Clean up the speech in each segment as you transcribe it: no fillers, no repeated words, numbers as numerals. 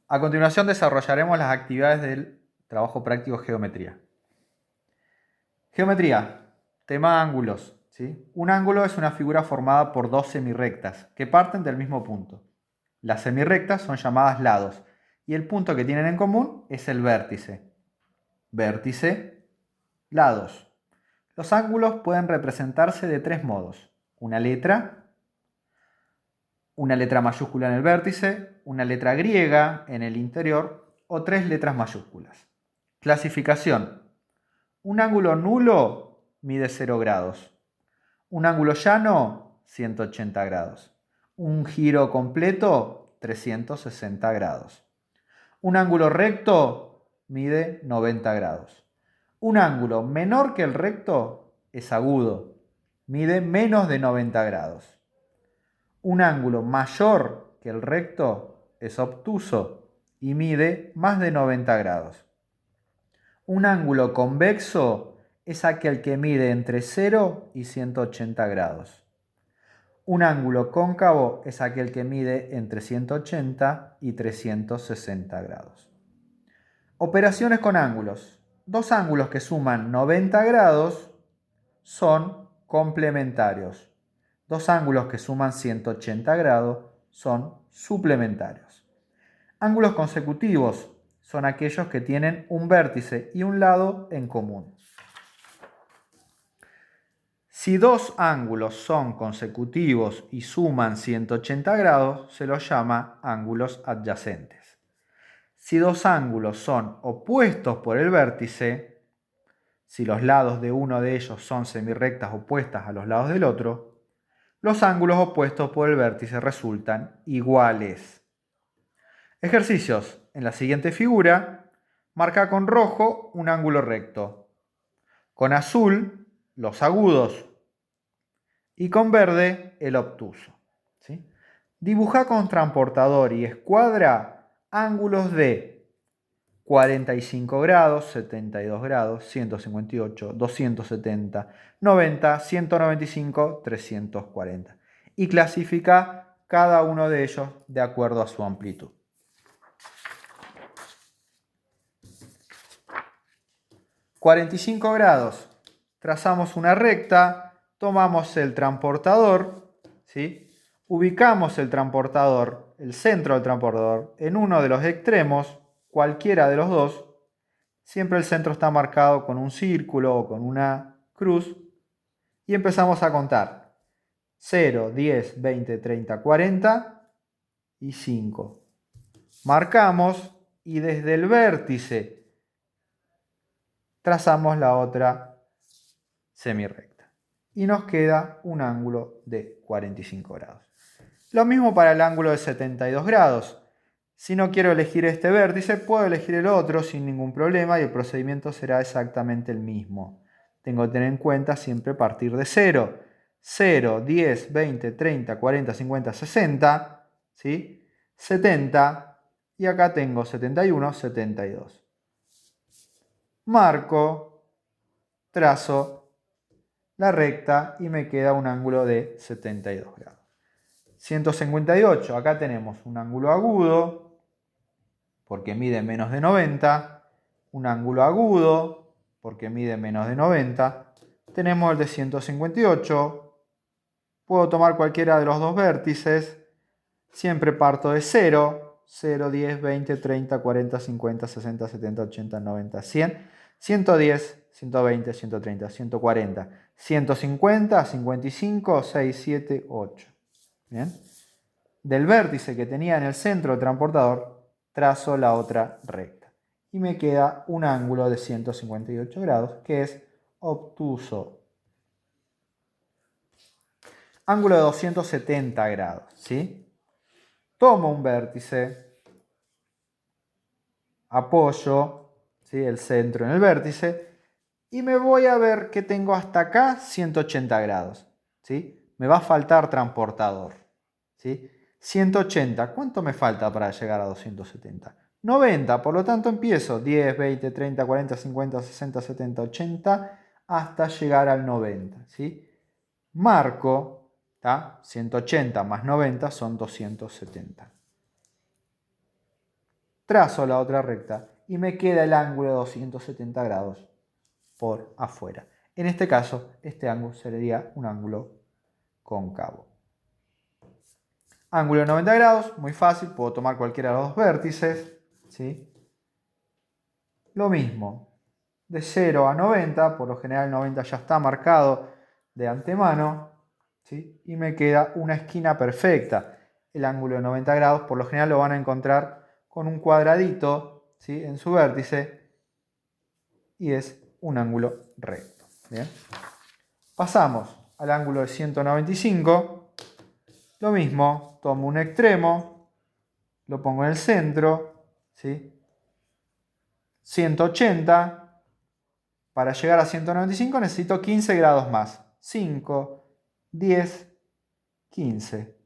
A continuación desarrollaremos las actividades del trabajo práctico geometría. Geometría, tema ángulos. ¿Sí? Un ángulo es una figura formada por dos semirrectas que parten del mismo punto. Las semirrectas son llamadas lados y el punto que tienen en común es el vértice. Vértice, lados. Los ángulos pueden representarse de tres modos. Una letra mayúscula en el vértice, una letra griega en el interior o tres letras mayúsculas. Clasificación. Un ángulo nulo mide 0 grados. Un ángulo llano, 180 grados. Un giro completo, 360 grados. Un ángulo recto mide 90 grados. Un ángulo menor que el recto es agudo, mide menos de 90 grados. Un ángulo mayor que el recto es obtuso y mide más de 90 grados. Un ángulo convexo es aquel que mide entre 0 y 180 grados. Un ángulo cóncavo es aquel que mide entre 180 y 360 grados. Operaciones con ángulos. Dos ángulos que suman 90 grados son complementarios. Dos ángulos que suman 180 grados son suplementarios. Ángulos consecutivos son aquellos que tienen un vértice y un lado en común. Si dos ángulos son consecutivos y suman 180 grados, se los llama ángulos adyacentes. Si dos ángulos son opuestos por el vértice, si los lados de uno de ellos son semirrectas opuestas a los lados del otro, los ángulos opuestos por el vértice resultan iguales. Ejercicios. En la siguiente figura, marca con rojo un ángulo recto, con azul los agudos y con verde el obtuso. ¿Sí? Dibuja con transportador y escuadra ángulos de 45 grados, 72 grados, 158, 270, 90, 195, 340 y clasifica cada uno de ellos de acuerdo a su amplitud. ...45 grados... trazamos una recta, tomamos el transportador, ¿sí? Ubicamos el transportador, el centro del transportador, en uno de los extremos, cualquiera de los dos. Siempre el centro está marcado con un círculo o con una cruz. Y empezamos a contar. 0, 10, 20, 30, 40 y 5. Marcamos y desde el vértice trazamos la otra semirrecta. Y nos queda un ángulo de 45 grados. Lo mismo para el ángulo de 72 grados. Si no quiero elegir este vértice, puedo elegir el otro sin ningún problema y el procedimiento será exactamente el mismo. Tengo que tener en cuenta siempre partir de 0. 0, 10, 20, 30, 40, 50, 60, ¿sí? 70 y acá tengo 71, 72. Marco, trazo la recta y me queda un ángulo de 72 grados. 158, acá tenemos un ángulo agudo, porque mide menos de 90, un ángulo agudo, porque mide menos de 90, tenemos el de 158, puedo tomar cualquiera de los dos vértices, siempre parto de 0, 0, 10, 20, 30, 40, 50, 60, 70, 80, 90, 100, 110, 120, 130, 140, 150, 55, 6, 7, 8. ¿Bien? Del vértice que tenía en el centro del transportador, trazo la otra recta. Y me queda un ángulo de 158 grados, que es obtuso. Ángulo de 270 grados, ¿sí? Tomo un vértice, apoyo, ¿sí?, el centro en el vértice, y me voy a ver que tengo hasta acá 180 grados, ¿sí? Me va a faltar transportador, ¿sí? 180, ¿cuánto me falta para llegar a 270? 90, por lo tanto empiezo 10, 20, 30, 40, 50, 60, 70, 80, hasta llegar al 90, ¿sí? Marco, ¿tá? 180 más 90 son 270. trazo la otra recta y me queda el ángulo de 270 grados por afuera. En este caso, este ángulo sería un ángulo cóncavo. Ángulo de 90 grados, muy fácil, puedo tomar cualquiera de los dos vértices, ¿sí? Lo mismo, de 0 a 90, por lo general 90 ya está marcado de antemano, ¿sí? Y me queda una esquina perfecta. El ángulo de 90 grados, por lo general lo van a encontrar con un cuadradito, ¿sí? En su vértice, y es un ángulo recto. Bien. Pasamos al ángulo de 195. Lo mismo, tomo un extremo, lo pongo en el centro, ¿sí? 180, para llegar a 195 necesito 15 grados más. 5, 10, 15.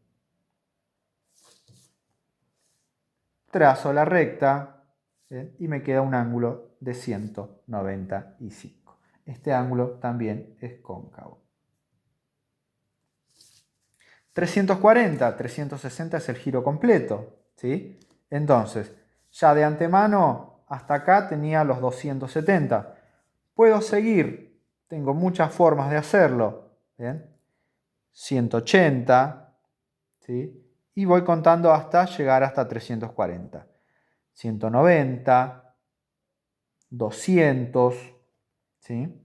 Trazo la recta, ¿sí? Y me queda un ángulo de 195. Este ángulo también es cóncavo. 340, 360 es el giro completo, ¿sí? Entonces, ya de antemano hasta acá tenía los 270. Puedo seguir, tengo muchas formas de hacerlo, ¿bien? 180, ¿sí? Y voy contando hasta llegar hasta 340. 190, 200, ¿sí?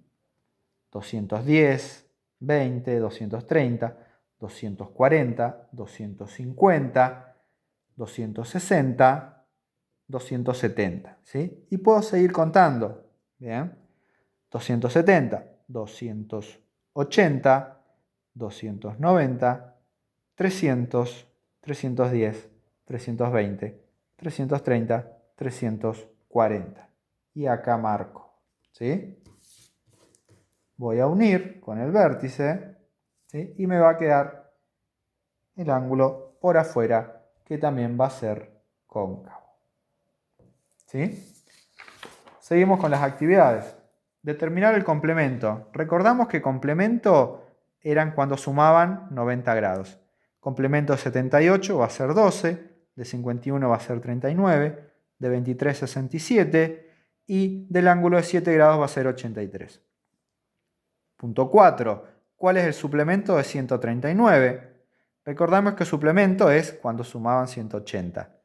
210, 20, 230, 240, 250, 260, 270, ¿sí? Y puedo seguir contando, ¿bien? 270, 280, 290, 300, 310, 320, 330, 340. Y acá marco, ¿sí? Voy a unir con el vértice, ¿sí? Y me va a quedar el ángulo por afuera, que también va a ser cóncavo, ¿sí? Seguimos con las actividades. Determinar el complemento. Recordamos que complemento eran cuando sumaban 90 grados. Complemento de 78 va a ser 12, de 51 va a ser 39, de 23 67 y del ángulo de 7 grados va a ser 83. Punto 4. ¿Cuál es el suplemento de 139? Recordamos que suplemento es cuando sumaban 180.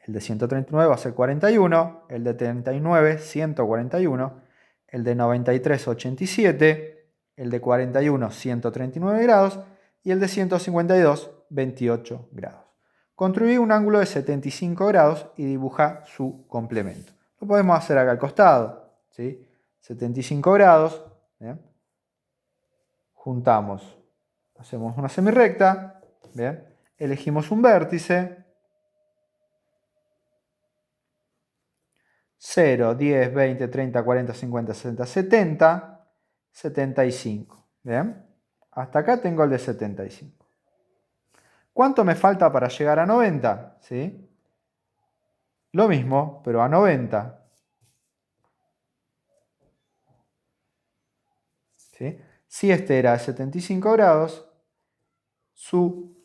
El de 139 va a ser 41, el de 39 141, el de 93 87, el de 41 139 grados y el de 152 28 grados. Construí un ángulo de 75 grados y dibuja su complemento. Lo podemos hacer acá al costado, ¿sí? 75 grados, ¿bien? Juntamos, hacemos una semirrecta, ¿bien? Elegimos un vértice, 0, 10, 20, 30, 40, 50, 60, 70, 75, ¿bien? Hasta acá tengo el de 75. ¿Cuánto me falta para llegar a 90? ¿Sí? Lo mismo, pero a 90. ¿Sí? Si este era de 75 grados, su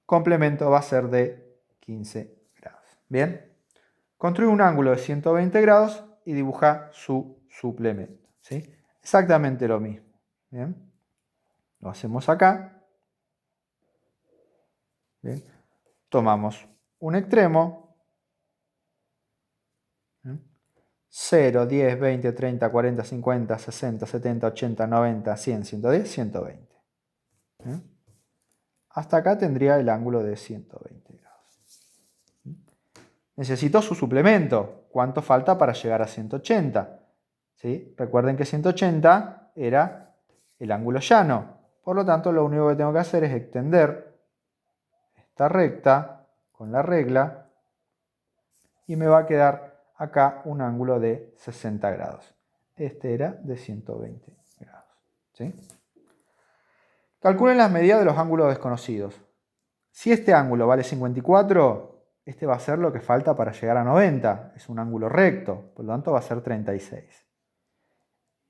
complemento va a ser de 15 grados. ¿Bien? Construye un ángulo de 120 grados y dibuja su suplemento, ¿sí? Exactamente lo mismo. ¿Bien? Lo hacemos acá. ¿Bien? Tomamos un extremo. ¿Bien? 0, 10, 20, 30, 40, 50, 60, 70, 80, 90, 100, 110, 120. ¿Bien? Hasta acá tendría el ángulo de 120 grados. Necesito su suplemento. ¿Cuánto falta para llegar a 180? ¿Sí? Recuerden que 180 era el ángulo llano. Por lo tanto, lo único que tengo que hacer es extender esta recta con la regla y me va a quedar acá un ángulo de 60 grados. Este era de 120 grados. ¿Sí? Calculen las medidas de los ángulos desconocidos. Si este ángulo vale 54, este va a ser lo que falta para llegar a 90. Es un ángulo recto, por lo tanto va a ser 36.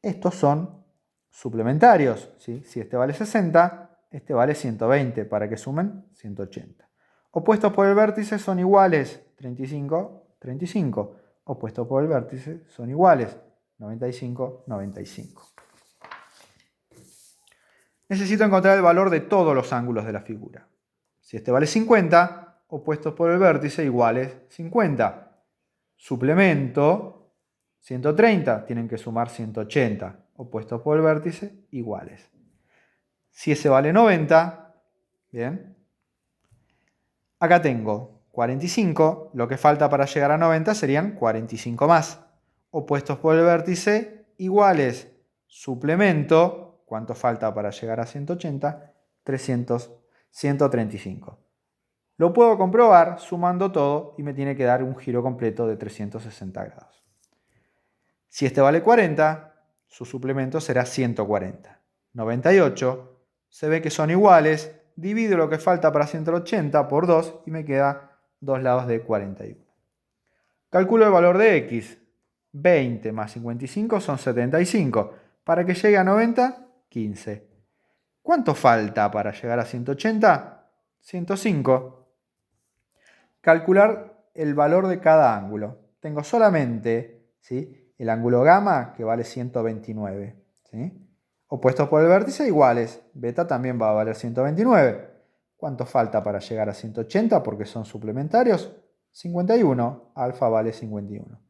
Estos son suplementarios, ¿sí? Si este vale 60, este vale 120 para que sumen 180. Opuestos por el vértice son iguales, 35, 35. Opuestos por el vértice son iguales. 95, 95. Necesito encontrar el valor de todos los ángulos de la figura. Si este vale 50, opuestos por el vértice iguales 50. Suplemento 130, tienen que sumar 180. Opuestos por el vértice iguales. Si ese vale 90, bien. Acá tengo 45, lo que falta para llegar a 90 serían 45 más. Opuestos por el vértice iguales. Suplemento, ¿cuánto falta para llegar a 180? 300, 135. Lo puedo comprobar sumando todo y me tiene que dar un giro completo de 360 grados. Si este vale 40, su suplemento será 140. 98, se ve que son iguales, divido lo que falta para 180 por 2 y me queda 2 lados de 41. Calculo el valor de x. 20 más 55 son 75. Para que llegue a 90, 15. ¿Cuánto falta para llegar a 180? 105. Calcular el valor de cada ángulo. Tengo solamente, ¿sí?, el ángulo gamma, que vale 129. ¿Sí? Opuestos por el vértice iguales. Beta también va a valer 129. ¿Cuánto falta para llegar a 180? Porque son suplementarios. 51. Alfa vale 51.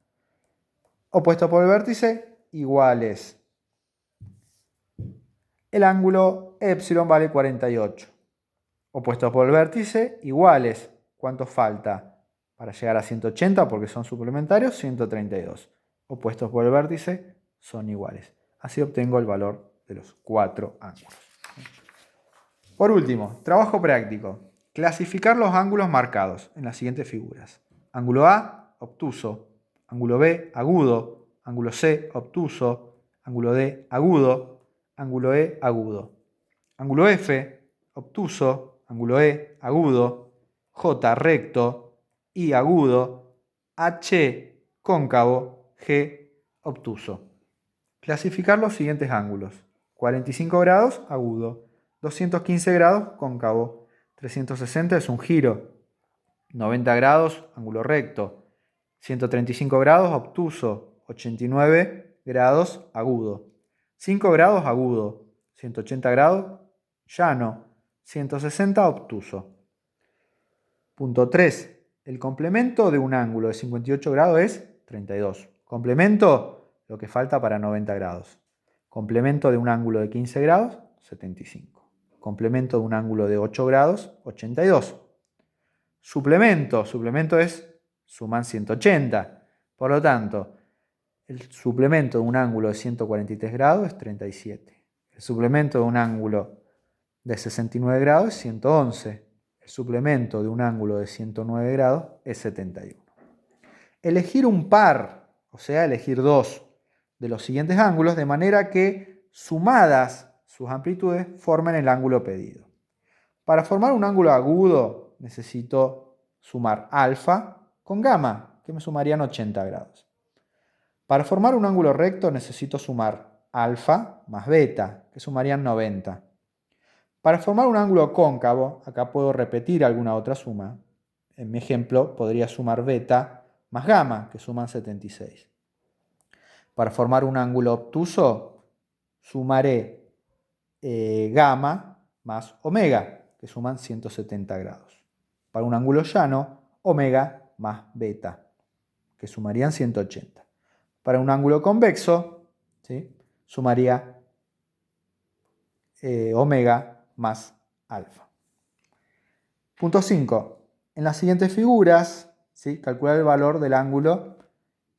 Opuestos por el vértice iguales. El ángulo epsilon vale 48. Opuestos por el vértice iguales. ¿Cuánto falta para llegar a 180? Porque son suplementarios. 132. Opuestos por el vértice son iguales. Así obtengo el valor de los 4 ángulos. Por último, trabajo práctico. Clasificar los ángulos marcados en las siguientes figuras. Ángulo A, obtuso. Ángulo B, agudo. Ángulo C, obtuso. Ángulo D, agudo. Ángulo E, agudo. Ángulo F, obtuso. Ángulo E, agudo. J, recto. I, agudo. H, cóncavo. G, obtuso. Clasificar los siguientes ángulos. 45 grados, agudo. 215 grados, cóncavo. 360 es un giro. 90 grados, ángulo recto. 135 grados, obtuso. 89 grados, agudo. 5 grados, agudo. 180 grados, llano. 160, obtuso. Punto 3. El complemento de un ángulo de 58 grados es 32. Complemento, lo que falta para 90 grados. Complemento de un ángulo de 15 grados, 75. Complemento de un ángulo de 8 grados, 82. Suplemento es suman 180. Por lo tanto, el suplemento de un ángulo de 143 grados es 37. El suplemento de un ángulo de 69 grados es 111. El suplemento de un ángulo de 109 grados es 71. Elegir un par, o sea, elegir dos de los siguientes ángulos, de manera que sumadas sus amplitudes formen el ángulo pedido. Para formar un ángulo agudo necesito sumar alfa con gamma, que me sumarían 80 grados. Para formar un ángulo recto necesito sumar alfa más beta, que sumarían 90. Para formar un ángulo cóncavo, acá puedo repetir alguna otra suma. En mi ejemplo, podría sumar beta más gamma, que suman 76. Para formar un ángulo obtuso, sumaré gamma más omega, que suman 170 grados. Para un ángulo llano, omega más beta, que sumarían 180. Para un ángulo convexo, ¿sí?, sumaría omega más alfa. Punto 5. En las siguientes figuras, ¿sí?, calcular el valor del ángulo,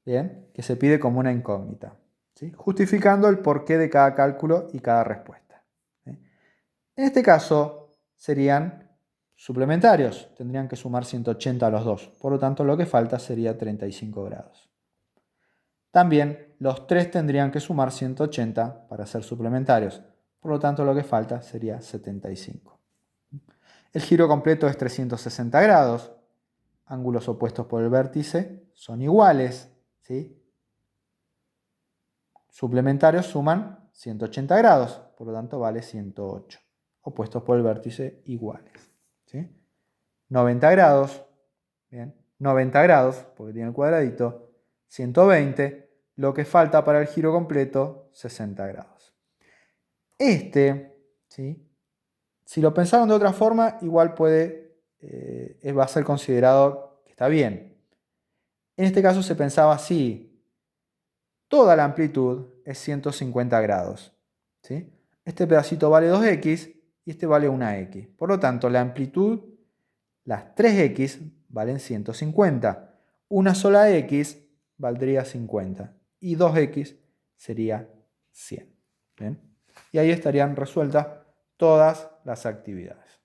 ¿bien?, que se pide como una incógnita, ¿sí?, justificando el porqué de cada cálculo y cada respuesta, ¿sí? En este caso serían suplementarios, tendrían que sumar 180 a los dos, por lo tanto lo que falta sería 35 grados. También los tres tendrían que sumar 180 para ser suplementarios, por lo tanto lo que falta sería 75. El giro completo es 360 grados, ángulos opuestos por el vértice son iguales, ¿sí? Suplementarios suman 180 grados, por lo tanto vale 108. Opuestos por el vértice iguales, ¿sí? 90 grados, bien, 90 grados, porque tiene el cuadradito, 120, lo que falta para el giro completo, 60 grados. ¿Sí? Si lo pensaron de otra forma, igual va a ser considerado que está bien. En este caso se pensaba así: toda la amplitud es 150 grados. ¿Sí? Este pedacito vale 2x y este vale 1x. Por lo tanto, la amplitud, las 3x valen 150. Una sola x valdría 50. Y 2x sería 100. ¿Bien? Y ahí estarían resueltas todas las actividades.